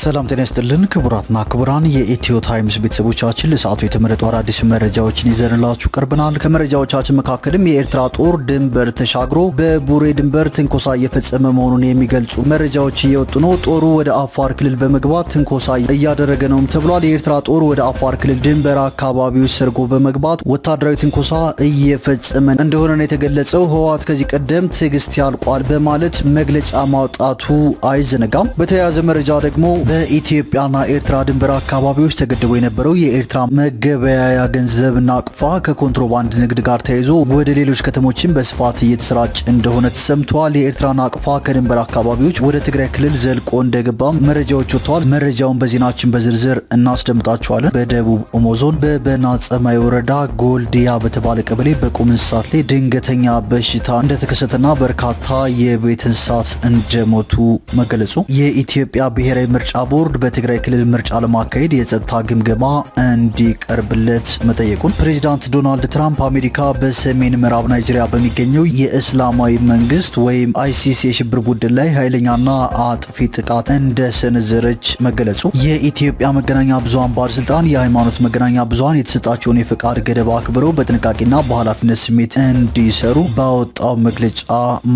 ሰላም ጤና ይስጥልን ክቡራትና ክቡራን የኢትዮ ታይምስ ቤተሰቦቻችን ለሰዓቱ የተመረጡ አዳዲስ መረጃዎችን ይዘንላችሁ ቀርበናል። ከመረጃዎቻችን መካከልም የኤርትራ ጦር ድንበር ተሻግሮ በቡሬ ድንበር ትንኮሳ እየፈጸመ መሆኑን የሚገልጹ መረጃዎች እየወጡ ነው። ጦሩ ወደ አፋር ክልል በመግባት ትንኮሳ እያደረገ ነውም ተብሏል። የኤርትራ ጦር ወደ አፋር ክልል ድንበር አካባቢዎች ሰርጎ በመግባት ወታደራዊ ትንኮሳ እየፈጸመ እንደሆነ ነው የተገለጸው። ህወሓት ከዚህ ቀደም ትዕግስት ያልቋል በማለት መግለጫ ማውጣቱ አይዘነጋም። በተያያዘ መረጃ ደግሞ በኢትዮጵያና ኤርትራ ድንበር አካባቢዎች ተገድቦ የነበረው የኤርትራ መገበያያ ገንዘብ ናቅፋ ከኮንትሮባንድ ንግድ ጋር ተያይዞ ወደ ሌሎች ከተሞችን በስፋት እየተሰራጨ እንደሆነ ተሰምቷል። የኤርትራ ናቅፋ ከድንበር አካባቢዎች ወደ ትግራይ ክልል ዘልቆ እንደገባም መረጃዎች ወጥተዋል። መረጃውን በዜናችን በዝርዝር እናስደምጣችኋለን። በደቡብ ኦሞ ዞን በበና ጸማይ ወረዳ ጎልዲያ በተባለ ቀበሌ በቁም እንስሳት ላይ ድንገተኛ በሽታ እንደተከሰተና በርካታ የቤት እንስሳት እንደሞቱ መገለጹ፣ የኢትዮጵያ ብሔራዊ ምርጫ ቦርድ በትግራይ ክልል ምርጫ ለማካሄድ የጸጥታ ግምገማ እንዲቀርብለት መጠየቁን፣ ፕሬዚዳንት ዶናልድ ትራምፕ አሜሪካ በሰሜን ምዕራብ ናይጄሪያ በሚገኘው የእስላማዊ መንግስት ወይም አይሲስ የሽብር ቡድን ላይ ኃይለኛና አጥፊ ጥቃት እንደሰነዘረች መገለጹ፣ የኢትዮጵያ መገናኛ ብዙሃን ባለስልጣን የሃይማኖት መገናኛ ብዙሃን የተሰጣቸውን የፈቃድ ገደብ አክብረው በጥንቃቄና በኃላፊነት ስሜት እንዲሰሩ ባወጣው መግለጫ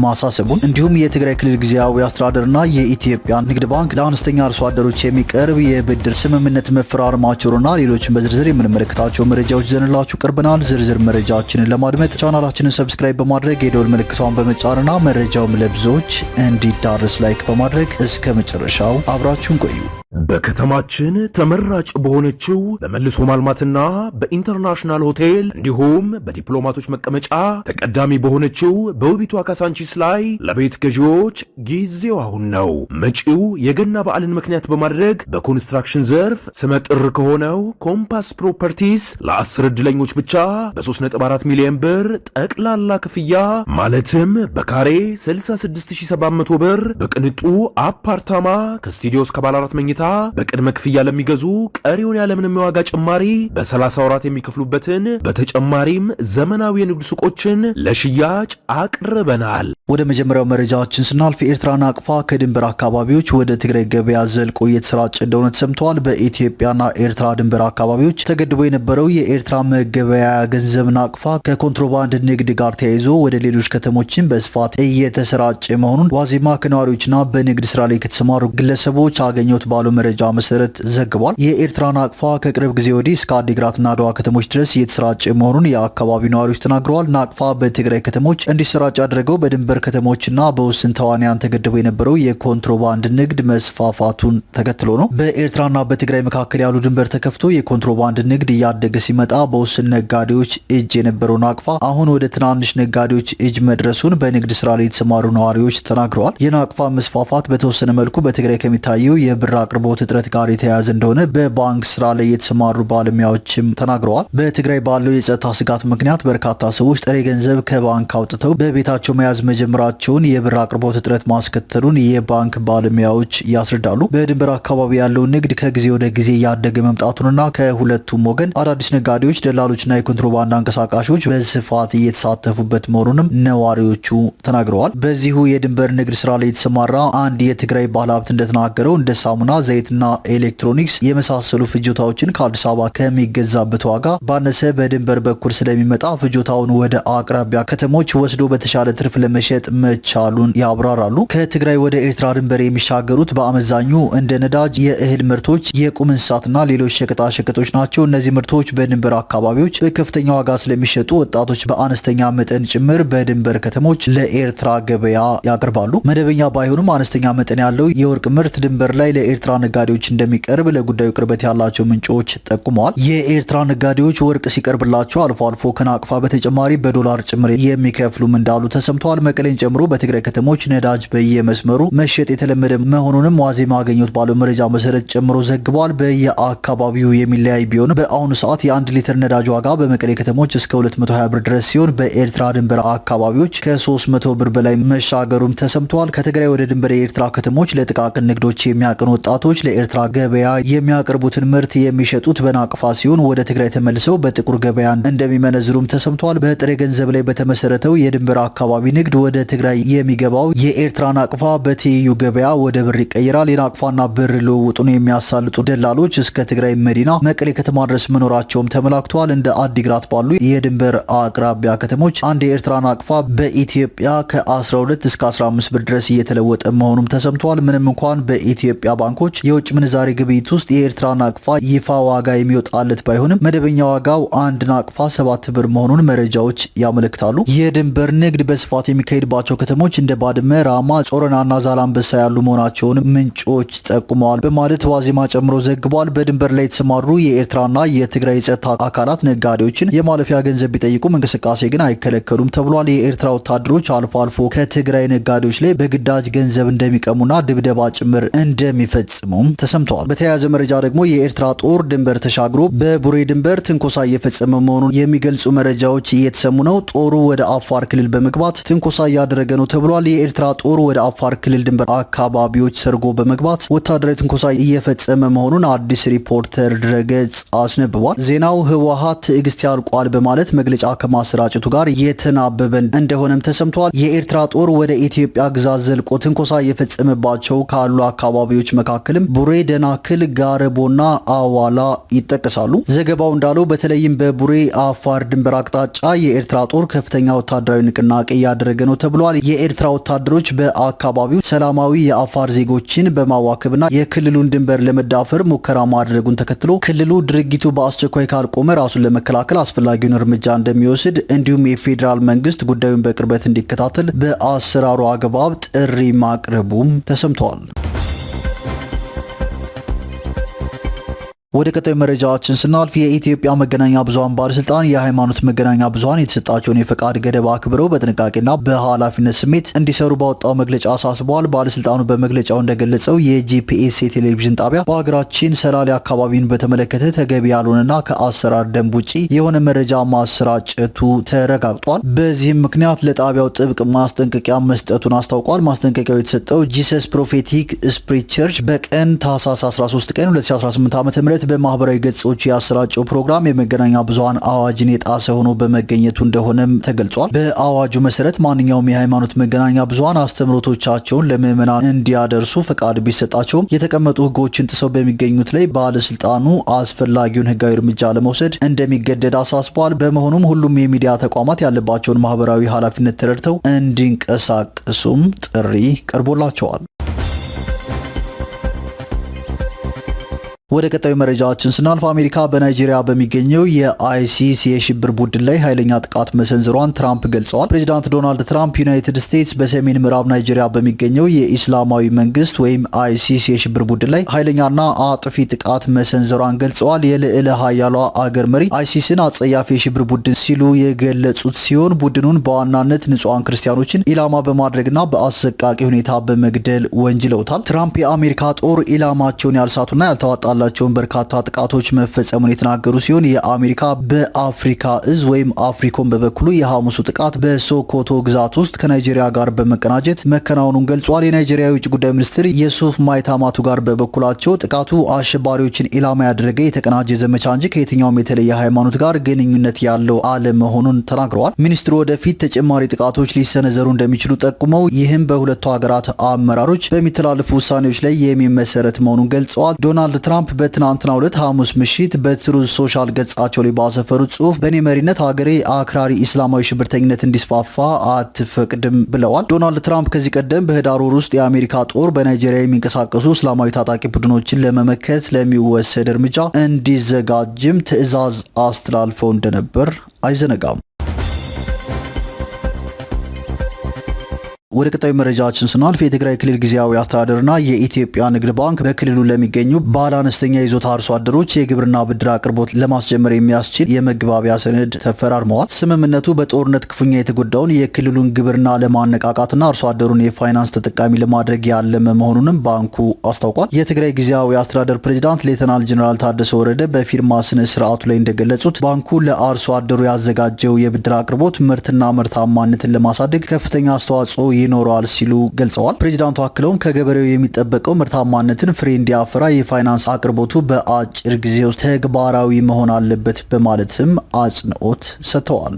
ማሳሰቡን፣ እንዲሁም የትግራይ ክልል ጊዜያዊ አስተዳደርና የኢትዮጵያ ንግድ ባንክ ለአነስተኛ አርሶ አደሮች የሚቀርብ የብድር ስምምነት መፈራረማቸውና ሌሎችን በዝርዝር የምንመለከታቸው መረጃዎች ይዘንላችሁ ቀርበናል። ዝርዝር መረጃዎችን ለማድመጥ ቻናላችንን ሰብስክራይብ በማድረግ የደወል ምልክቷን በመጫንና መረጃውም ለብዙዎች እንዲዳረስ ላይክ በማድረግ እስከ መጨረሻው አብራችሁን ቆዩ። በከተማችን ተመራጭ በሆነችው በመልሶ ማልማትና በኢንተርናሽናል ሆቴል እንዲሁም በዲፕሎማቶች መቀመጫ ተቀዳሚ በሆነችው በውቢቷ ካሳንቺስ ላይ ለቤት ገዢዎች ጊዜው አሁን ነው። መጪው የገና በዓልን ምክንያት በማድረግ በኮንስትራክሽን ዘርፍ ስመጥር ከሆነው ኮምፓስ ፕሮፐርቲስ ለ10 ዕድለኞች ብቻ በ3.4 ሚሊዮን ብር ጠቅላላ ክፍያ ማለትም በካሬ 66700 ብር በቅንጡ አፓርታማ ከስቱዲዮ እስከ ባለ 4 መኝታ በቅድመ ክፍያ ለሚገዙ ቀሪውን ያለምንም የዋጋ ጭማሪ በ30 ወራት የሚከፍሉበትን በተጨማሪም ዘመናዊ የንግድ ሱቆችን ለሽያጭ አቅርበናል። ወደ መጀመሪያው መረጃችን ስናልፍ የኤርትራ ናቅፋ ከድንበር አካባቢዎች ወደ ትግራይ ገበያ ዘልቆ እየተሰራጨ እንደሆነ ተሰምቷል። በኢትዮጵያና ኤርትራ ድንበር አካባቢዎች ተገድቦ የነበረው የኤርትራ መገበያያ ገንዘብ ናቅፋ ከኮንትሮባንድ ንግድ ጋር ተያይዞ ወደ ሌሎች ከተሞችን በስፋት እየተሰራጨ መሆኑን ዋዜማ ከነዋሪዎችና በንግድ ስራ ላይ ከተሰማሩ ግለሰቦች አገኘሁት ባለው መረጃ መሰረት ዘግቧል። የኤርትራ ናቅፋ ከቅርብ ጊዜ ወዲህ እስከ አዲግራትና አድዋ ከተሞች ድረስ እየተሰራጨ መሆኑን የአካባቢው ነዋሪዎች ተናግረዋል። ናቅፋ በትግራይ ከተሞች እንዲሰራጭ ያደረገው በድንበር ከተሞችና በውስን ተዋንያን ተገድቦ የነበረው የኮንትሮባንድ ንግድ መስፋፋቱን ተከትሎ ነው። በኤርትራና በትግራይ መካከል ያሉ ድንበር ተከፍቶ የኮንትሮባንድ ንግድ እያደገ ሲመጣ በውስን ነጋዴዎች እጅ የነበረው ናቅፋ አሁን ወደ ትናንሽ ነጋዴዎች እጅ መድረሱን በንግድ ስራ ላይ የተሰማሩ ነዋሪዎች ተናግረዋል። የናቅፋ መስፋፋት በተወሰነ መልኩ በትግራይ ከሚታየው የብር አቅርቦት እጥረት ጋር የተያያዘ እንደሆነ በባንክ ስራ ላይ የተሰማሩ ባለሙያዎችም ተናግረዋል። በትግራይ ባለው የጸጥታ ስጋት ምክንያት በርካታ ሰዎች ጥሬ ገንዘብ ከባንክ አውጥተው በቤታቸው መያዝ መጀመራቸውን የብር አቅርቦት እጥረት ማስከተሉን የባንክ ባለሙያዎች ያስረዳሉ። በድንበር አካባቢ ያለው ንግድ ከጊዜ ወደ ጊዜ እያደገ መምጣቱንና ከሁለቱም ወገን አዳዲስ ነጋዴዎች፣ ደላሎችና የኮንትሮባንድ አንቀሳቃሾች በስፋት እየተሳተፉበት መሆኑንም ነዋሪዎቹ ተናግረዋል። በዚሁ የድንበር ንግድ ስራ ላይ የተሰማራ አንድ የትግራይ ባለሀብት እንደተናገረው እንደ ሳሙና፣ ዘይትና ኤሌክትሮኒክስ የመሳሰሉ ፍጆታዎችን ከአዲስ አበባ ከሚገዛበት ዋጋ ባነሰ በድንበር በኩል ስለሚመጣ ፍጆታውን ወደ አቅራቢያ ከተሞች ወስዶ በተሻለ ትርፍ ለመሸጥ መቻሉን ያብራራሉ። ከትግራይ ወደ ኤርትራ ድንበር የሚሻገሩት በአመዛኙ እንደ ነዳጅ፣ የእህል ምርቶች፣ የቁም እንስሳትና ሌሎች ሸቀጣሸቀጦች ናቸው። እነዚህ ምርቶች በድንበር አካባቢዎች በከፍተኛ ዋጋ ስለሚሸጡ ወጣቶች በአነስተኛ መጠን ጭምር በድንበር ከተሞች ለኤርትራ ገበያ ያቀርባሉ። መደበኛ ባይሆኑም አነስተኛ መጠን ያለው የወርቅ ምርት ድንበር ላይ ለኤርትራ ነጋዴዎች እንደሚቀርብ ለጉዳዩ ቅርበት ያላቸው ምንጮች ጠቁመዋል። የኤርትራ ነጋዴዎች ወርቅ ሲቀርብላቸው አልፎ አልፎ ከናቅፋ በተጨማሪ በዶላር ጭምር የሚከፍሉም እንዳሉ ተሰምተዋል። መቀሌን ጨምሮ በትግራይ ከተሞች ነዳጅ በየመስመሩ መሸጥ የተለመደ መሆኑንም ዋዜማ አገኘሁት ባለው መረጃ መሰረት ጨምሮ ዘግቧል። በየአካባቢው የሚለያይ ቢሆንም በአሁኑ ሰዓት የ1 ሊትር ነዳጅ ዋጋ በመቀሌ ከተሞች እስከ 220 ብር ድረስ ሲሆን በኤርትራ ድንበር አካባቢዎች ከ300 ብር በላይ መሻገሩም ተሰምተዋል። ከትግራይ ወደ ድንበር የኤርትራ ከተሞች ለጥቃቅን ንግዶች የሚያቀኑ ወጣቶች ለኤርትራ ገበያ የሚያቀርቡትን ምርት የሚሸጡት በናቅፋ ሲሆን ወደ ትግራይ ተመልሰው በጥቁር ገበያ እንደሚመነዝሩም ተሰምተዋል። በጥሬ ገንዘብ ላይ በተመሰረተው የድንበር አካባቢ ንግድ ወደ ወደ ትግራይ የሚገባው የኤርትራ ናቅፋ በትይዩ ገበያ ወደ ብር ይቀየራል። የናቅፋና ብር ልውውጡን የሚያሳልጡ ደላሎች እስከ ትግራይ መዲና መቀሌ ከተማ ድረስ መኖራቸውም ተመላክቷል። እንደ አዲግራት ባሉ የድንበር አቅራቢያ ከተሞች አንድ የኤርትራ ናቅፋ በኢትዮጵያ ከ12 እስከ 15 ብር ድረስ እየተለወጠ መሆኑም ተሰምቷል። ምንም እንኳን በኢትዮጵያ ባንኮች የውጭ ምንዛሬ ግብይት ውስጥ የኤርትራ ናቅፋ ይፋ ዋጋ የሚወጣለት ባይሆንም መደበኛ ዋጋው አንድ ናቅፋ 7 ብር መሆኑን መረጃዎች ያመለክታሉ። የድንበር ንግድ በስፋት የሚካሄድባቸው ከተሞች እንደ ባድመ፣ ራማ፣ ጾረናና ዛላንበሳ ያሉ መሆናቸውን ምንጮች ጠቁመዋል በማለት ዋዜማ ጨምሮ ዘግቧል። በድንበር ላይ የተሰማሩ የኤርትራና የትግራይ የጸጥታ አካላት ነጋዴዎችን የማለፊያ ገንዘብ ቢጠይቁም እንቅስቃሴ ግን አይከለከሉም ተብሏል። የኤርትራ ወታደሮች አልፎ አልፎ ከትግራይ ነጋዴዎች ላይ በግዳጅ ገንዘብ እንደሚቀሙና ድብደባ ጭምር እንደሚፈጽሙም ተሰምተዋል። በተያያዘ መረጃ ደግሞ የኤርትራ ጦር ድንበር ተሻግሮ በቡሬ ድንበር ትንኮሳ እየፈጸመ መሆኑን የሚገልጹ መረጃዎች እየተሰሙ ነው። ጦሩ ወደ አፋር ክልል በመግባት ትንኮሳ እያደረገ ነው ተብሏል። የኤርትራ ጦር ወደ አፋር ክልል ድንበር አካባቢዎች ሰርጎ በመግባት ወታደራዊ ትንኮሳ እየፈጸመ መሆኑን አዲስ ሪፖርተር ድረገጽ አስነብቧል። ዜናው ህወሓት ትዕግስት ያልቋል በማለት መግለጫ ከማሰራጨቱ ጋር የተናበበ እንደሆነም ተሰምቷል። የኤርትራ ጦር ወደ ኢትዮጵያ ግዛት ዘልቆ ትንኮሳ እየፈጸመባቸው ካሉ አካባቢዎች መካከልም ቡሬ፣ ደናክል፣ ጋረቦና አዋላ ይጠቀሳሉ። ዘገባው እንዳለው በተለይም በቡሬ አፋር ድንበር አቅጣጫ የኤርትራ ጦር ከፍተኛ ወታደራዊ ንቅናቄ እያደረገ ነው ተብሏል። የኤርትራ ወታደሮች በአካባቢው ሰላማዊ የአፋር ዜጎችን በማዋከብና የክልሉን ድንበር ለመዳፈር ሙከራ ማድረጉን ተከትሎ ክልሉ ድርጊቱ በአስቸኳይ ካልቆመ ራሱን ለመከላከል አስፈላጊውን እርምጃ እንደሚወስድ እንዲሁም የፌዴራል መንግስት ጉዳዩን በቅርበት እንዲከታተል በአሰራሩ አግባብ ጥሪ ማቅረቡም ተሰምቷል። ወደ ቀጣዩ መረጃችን ስናልፍ የኢትዮጵያ መገናኛ ብዙሃን ባለስልጣን የሃይማኖት መገናኛ ብዙሃን የተሰጣቸውን የፈቃድ ገደብ አክብረው በጥንቃቄና በኃላፊነት ስሜት እንዲሰሩ ባወጣው መግለጫ አሳስበዋል። ባለስልጣኑ በመግለጫው እንደገለጸው የጂፒኤስ የቴሌቪዥን ጣቢያ በሀገራችን ሰላሌ አካባቢን በተመለከተ ተገቢ ያልሆነና ከአሰራር ደንብ ውጪ የሆነ መረጃ ማሰራጨቱ ተረጋግጧል። በዚህም ምክንያት ለጣቢያው ጥብቅ ማስጠንቀቂያ መስጠቱን አስታውቋል። ማስጠንቀቂያው የተሰጠው ጂሰስ ፕሮፌቲክ ስፕሪት ቸርች በቀን ታህሳስ 13 ቀን 2018 ዓ.ም በማህበራዊ ገጾች ያሰራጨው ፕሮግራም የመገናኛ ብዙሃን አዋጅን የጣሰ ሆኖ በመገኘቱ እንደሆነም ተገልጿል። በአዋጁ መሰረት ማንኛውም የሃይማኖት መገናኛ ብዙሃን አስተምሮቶቻቸውን ለምዕመናን እንዲያደርሱ ፈቃድ ቢሰጣቸውም የተቀመጡ ሕጎችን ጥሰው በሚገኙት ላይ ባለስልጣኑ አስፈላጊውን ሕጋዊ እርምጃ ለመውሰድ እንደሚገደድ አሳስቧል። በመሆኑም ሁሉም የሚዲያ ተቋማት ያለባቸውን ማህበራዊ ኃላፊነት ተረድተው እንዲንቀሳቀሱም ጥሪ ቀርቦላቸዋል። ወደ ቀጣዩ መረጃችን ስናልፍ አሜሪካ በናይጄሪያ በሚገኘው የአይሲስ የሽብር ቡድን ላይ ኃይለኛ ጥቃት መሰንዘሯን ትራምፕ ገልጸዋል። ፕሬዚዳንት ዶናልድ ትራምፕ ዩናይትድ ስቴትስ በሰሜን ምዕራብ ናይጄሪያ በሚገኘው የኢስላማዊ መንግስት ወይም አይሲስ የሽብር ቡድን ላይ ኃይለኛና አጥፊ ጥቃት መሰንዘሯን ገልጸዋል። የልዕለ ኃያሏ አገር መሪ አይሲስን አጸያፊ የሽብር ቡድን ሲሉ የገለጹት ሲሆን ቡድኑን በዋናነት ንጹሐን ክርስቲያኖችን ኢላማ በማድረግና በአሰቃቂ ሁኔታ በመግደል ወንጅለውታል። ትራምፕ የአሜሪካ ጦር ኢላማቸውን ያልሳቱና ያልተዋጣ ላቸውን በርካታ ጥቃቶች መፈጸሙን የተናገሩ ሲሆን የአሜሪካ በአፍሪካ እዝ ወይም አፍሪኮም በበኩሉ የሐሙሱ ጥቃት በሶኮቶ ግዛት ውስጥ ከናይጄሪያ ጋር በመቀናጀት መከናወኑን ገልጿል። የናይጄሪያ የውጭ ጉዳይ ሚኒስትር የሱፍ ማይታማቱ ጋር በበኩላቸው ጥቃቱ አሸባሪዎችን ኢላማ ያደረገ የተቀናጀ ዘመቻ እንጂ ከየትኛውም የተለየ ሃይማኖት ጋር ግንኙነት ያለው አለመሆኑን ተናግረዋል። ሚኒስትሩ ወደፊት ተጨማሪ ጥቃቶች ሊሰነዘሩ እንደሚችሉ ጠቁመው ይህም በሁለቱ ሀገራት አመራሮች በሚተላለፉ ውሳኔዎች ላይ የሚመሰረት መሆኑን ገልጸዋል። ዶናልድ ትራምፕ በትናንትናው ዕለት ሐሙስ ምሽት በትሩዝ ሶሻል ገጻቸው ላይ ባሰፈሩት ጽሑፍ በእኔ መሪነት ሀገሬ አክራሪ ኢስላማዊ ሽብርተኝነት እንዲስፋፋ አትፈቅድም ብለዋል። ዶናልድ ትራምፕ ከዚህ ቀደም በህዳር ወር ውስጥ የአሜሪካ ጦር በናይጄሪያ የሚንቀሳቀሱ እስላማዊ ታጣቂ ቡድኖችን ለመመከት ለሚወሰድ እርምጃ እንዲዘጋጅም ትዕዛዝ አስተላልፈው እንደነበር አይዘነጋም። ወደ ቀጣዩ መረጃችን ስናልፍ የትግራይ ክልል ጊዜያዊ አስተዳደርና የኢትዮጵያ ንግድ ባንክ በክልሉ ለሚገኙ ባለ አነስተኛ ይዞታ አርሶ አደሮች የግብርና ብድር አቅርቦት ለማስጀመር የሚያስችል የመግባቢያ ሰነድ ተፈራርመዋል። ስምምነቱ በጦርነት ክፉኛ የተጎዳውን የክልሉን ግብርና ለማነቃቃትና አርሶ አደሩን የፋይናንስ ተጠቃሚ ለማድረግ ያለመ መሆኑንም ባንኩ አስታውቋል። የትግራይ ጊዜያዊ አስተዳደር ፕሬዚዳንት ሌተናል ጀነራል ታደሰ ወረደ በፊርማ ስነ ስርዓቱ ላይ እንደገለጹት ባንኩ ለአርሶ አደሩ ያዘጋጀው የብድር አቅርቦት ምርትና ምርታማነትን ለማሳደግ ከፍተኛ አስተዋጽኦ ይኖረዋል ሲሉ ገልጸዋል። ፕሬዚዳንቱ አክለውም ከገበሬው የሚጠበቀው ምርታማነትን ፍሬ እንዲያፈራ የፋይናንስ አቅርቦቱ በአጭር ጊዜ ውስጥ ተግባራዊ መሆን አለበት በማለትም አጽንኦት ሰጥተዋል።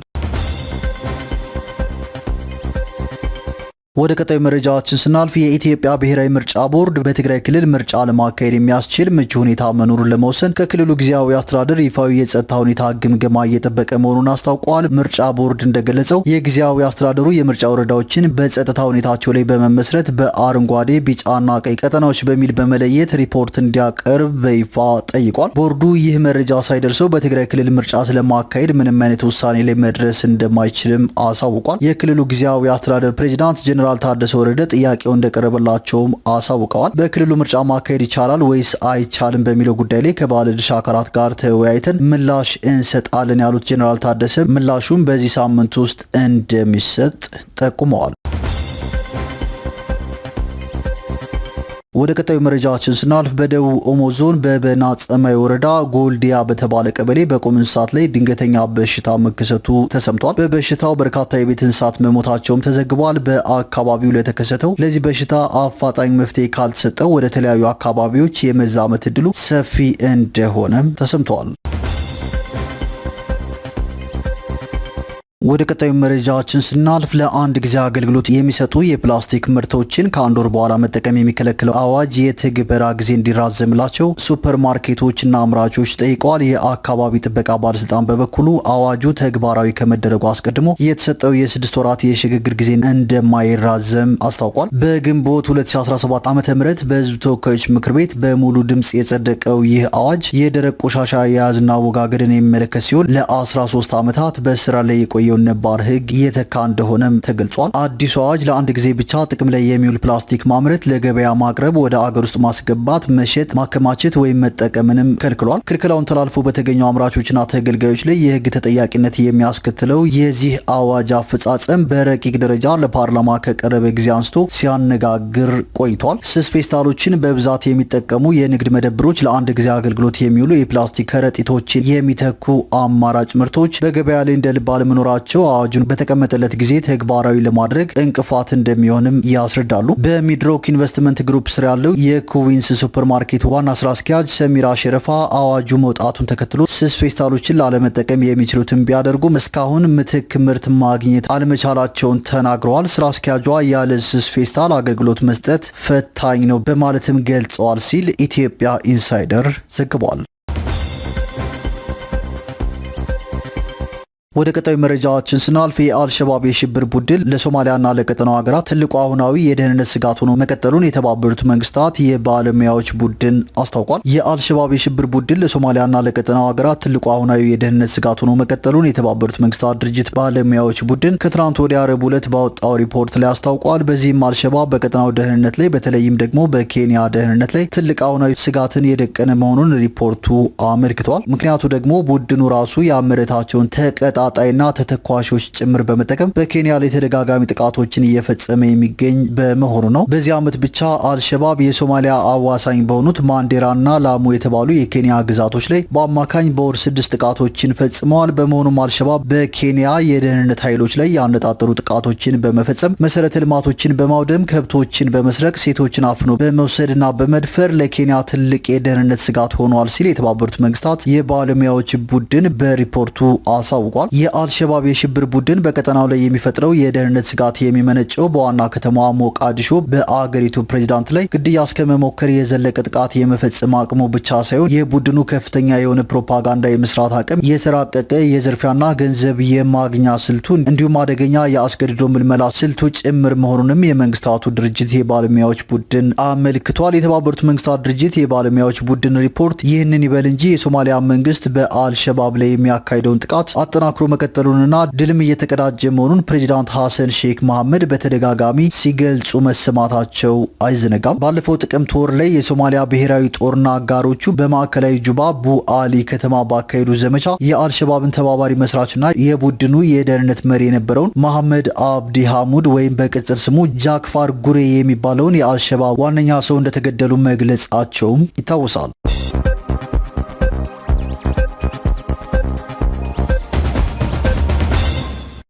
ወደ ቀጣዩ መረጃችን ስናልፍ የኢትዮጵያ ብሔራዊ ምርጫ ቦርድ በትግራይ ክልል ምርጫ ለማካሄድ የሚያስችል ምቹ ሁኔታ መኖሩን ለመወሰን ከክልሉ ጊዜያዊ አስተዳደር ይፋዊ የጸጥታ ሁኔታ ግምገማ እየጠበቀ መሆኑን አስታውቋል። ምርጫ ቦርድ እንደገለጸው የጊዜያዊ አስተዳደሩ የምርጫ ወረዳዎችን በጸጥታ ሁኔታቸው ላይ በመመስረት በአረንጓዴ፣ ቢጫና ቀይ ቀጠናዎች በሚል በመለየት ሪፖርት እንዲያቀርብ በይፋ ጠይቋል። ቦርዱ ይህ መረጃ ሳይደርሰው በትግራይ ክልል ምርጫ ስለማካሄድ ምንም አይነት ውሳኔ ላይ መድረስ እንደማይችልም አሳውቋል። የክልሉ ጊዜያዊ አስተዳደር ፕሬዚዳንት ጀነራል ታደሰ ወረደ ጥያቄው እንደቀረበላቸውም አሳውቀዋል። በክልሉ ምርጫ ማካሄድ ይቻላል ወይስ አይቻልም በሚለው ጉዳይ ላይ ከባለድርሻ አካላት ጋር ተወያይተን ምላሽ እንሰጣለን ያሉት ጀነራል ታደሰ ምላሹም በዚህ ሳምንት ውስጥ እንደሚሰጥ ጠቁመዋል። ወደ ቀጣዩ መረጃችን ስናልፍ በደቡብ ኦሞ ዞን በበና ጸማይ ወረዳ ጎልዲያ በተባለ ቀበሌ በቁም እንስሳት ላይ ድንገተኛ በሽታ መከሰቱ ተሰምቷል። በበሽታው በርካታ የቤት እንስሳት መሞታቸውም ተዘግቧል። በአካባቢው ለተከሰተው ለዚህ በሽታ አፋጣኝ መፍትሄ ካልተሰጠው ወደ ተለያዩ አካባቢዎች የመዛመት እድሉ ሰፊ እንደሆነም ተሰምቷል። ወደ ቀጣዩ መረጃችን ስናልፍ ለአንድ ጊዜ አገልግሎት የሚሰጡ የፕላስቲክ ምርቶችን ከአንድ ወር በኋላ መጠቀም የሚከለክለው አዋጅ የትግበራ ጊዜ እንዲራዘምላቸው ሱፐር ማርኬቶችና አምራቾች ጠይቀዋል። የአካባቢ ጥበቃ ባለስልጣን በበኩሉ አዋጁ ተግባራዊ ከመደረጉ አስቀድሞ የተሰጠው የ6 ወራት የሽግግር ጊዜ እንደማይራዘም አስታውቋል። በግንቦት 2017 ዓ.ም በህዝብ ተወካዮች ምክር ቤት በሙሉ ድምፅ የጸደቀው ይህ አዋጅ የደረቅ ቆሻሻ አያያዝና አወጋገድን የሚመለከት ሲሆን ለ13 ዓመታት በስራ ላይ የቆየው ነባር ህግ የተካ እንደሆነም ተገልጿል። አዲሱ አዋጅ ለአንድ ጊዜ ብቻ ጥቅም ላይ የሚውል ፕላስቲክ ማምረት፣ ለገበያ ማቅረብ፣ ወደ አገር ውስጥ ማስገባት፣ መሸጥ፣ ማከማቸት ወይም መጠቀምንም ከልክሏል። ክልክላውን ተላልፎ በተገኙ አምራቾችና ተገልጋዮች ላይ የህግ ተጠያቂነት የሚያስከትለው የዚህ አዋጅ አፈጻጸም በረቂቅ ደረጃ ለፓርላማ ከቀረበ ጊዜ አንስቶ ሲያነጋግር ቆይቷል። ስስ ፌስታሎችን በብዛት የሚጠቀሙ የንግድ መደብሮች ለአንድ ጊዜ አገልግሎት የሚውሉ የፕላስቲክ ከረጢቶችን የሚተኩ አማራጭ ምርቶች በገበያ ላይ እንደ ልብ አለመኖራቸው አዋጁን በተቀመጠለት ጊዜ ተግባራዊ ለማድረግ እንቅፋት እንደሚሆንም ያስረዳሉ። በሚድሮክ ኢንቨስትመንት ግሩፕ ስር ያለው የኩዊንስ ሱፐርማርኬት ዋና ስራ አስኪያጅ ሰሚራ ሸረፋ አዋጁ መውጣቱን ተከትሎ ስስ ፌስታሎችን ላለመጠቀም የሚችሉትን ቢያደርጉም እስካሁን ምትክ ምርት ማግኘት አለመቻላቸውን ተናግረዋል። ስራ አስኪያጇ ያለ ስስ ፌስታል አገልግሎት መስጠት ፈታኝ ነው በማለትም ገልጸዋል ሲል ኢትዮጵያ ኢንሳይደር ዘግቧል። ወደ ቀጣዩ መረጃችን ስናልፍ የአልሸባብ የሽብር ቡድን ለሶማሊያና ለቀጠናው ሀገራት ትልቁ አሁናዊ የደህንነት ስጋት ሆኖ መቀጠሉን የተባበሩት መንግስታት የባለሙያዎች ቡድን አስታውቋል። የአልሸባብ የሽብር ቡድን ለሶማሊያና ለቀጠናው ሀገራት ትልቁ አሁናዊ የደህንነት ስጋት ሆኖ መቀጠሉን የተባበሩት መንግስታት ድርጅት ባለሙያዎች ቡድን ከትናንት ወዲያ ረቡዕ ዕለት ባወጣው ሪፖርት ላይ አስታውቋል። በዚህም አልሸባብ በቀጠናው ደህንነት ላይ በተለይም ደግሞ በኬንያ ደህንነት ላይ ትልቅ አሁናዊ ስጋትን የደቀነ መሆኑን ሪፖርቱ አመልክቷል። ምክንያቱ ደግሞ ቡድኑ ራሱ ያመረታቸውን ጣይና ተተኳሾች ጭምር በመጠቀም በኬንያ ላይ ተደጋጋሚ ጥቃቶችን እየፈጸመ የሚገኝ በመሆኑ ነው። በዚህ ዓመት ብቻ አልሸባብ የሶማሊያ አዋሳኝ በሆኑት ማንዴራና ላሙ የተባሉ የኬንያ ግዛቶች ላይ በአማካኝ በወር 6 ጥቃቶችን ፈጽመዋል። በመሆኑም አልሸባብ በኬንያ የደህንነት ኃይሎች ላይ ያነጣጠሩ ጥቃቶችን በመፈጸም መሰረተ ልማቶችን በማውደም ከብቶችን በመስረቅ ሴቶችን አፍኖ በመውሰድና በመድፈር ለኬንያ ትልቅ የደህንነት ስጋት ሆኗል ሲል የተባበሩት መንግስታት የባለሙያዎች ቡድን በሪፖርቱ አሳውቋል። የአልሸባብ የሽብር ቡድን በቀጠናው ላይ የሚፈጥረው የደህንነት ስጋት የሚመነጨው በዋና ከተማዋ ሞቃዲሾ በአገሪቱ ፕሬዝዳንት ላይ ግድያ እስከ መሞከር የዘለቀ ጥቃት የመፈጸም አቅሙ ብቻ ሳይሆን የቡድኑ ከፍተኛ የሆነ ፕሮፓጋንዳ የመስራት አቅም፣ የተራቀቀ የዝርፊያና ገንዘብ የማግኛ ስልቱ እንዲሁም አደገኛ የአስገድዶ ምልመላ ስልቱ ጭምር መሆኑንም የመንግስታቱ ድርጅት የባለሙያዎች ቡድን አመልክቷል። የተባበሩት መንግስታት ድርጅት የባለሙያዎች ቡድን ሪፖርት ይህንን ይበል እንጂ የሶማሊያ መንግስት በአልሸባብ ላይ የሚያካሂደውን ጥቃት አጠናክሮ መቀጠሉንና ድልም እየተቀዳጀ መሆኑን ፕሬዚዳንት ሐሰን ሼክ መሐመድ በተደጋጋሚ ሲገልጹ መሰማታቸው አይዘነጋም። ባለፈው ጥቅምት ወር ላይ የሶማሊያ ብሔራዊ ጦርና አጋሮቹ በማዕከላዊ ጁባ ቡአሊ ከተማ ባካሄዱ ዘመቻ የአልሸባብን ተባባሪ መስራችና የቡድኑ የደህንነት መሪ የነበረውን መሐመድ አብዲ ሐሙድ ወይም በቅጽል ስሙ ጃክፋር ጉሬ የሚባለውን የአልሸባብ ዋነኛ ሰው እንደተገደሉ መግለጻቸውም ይታወሳል።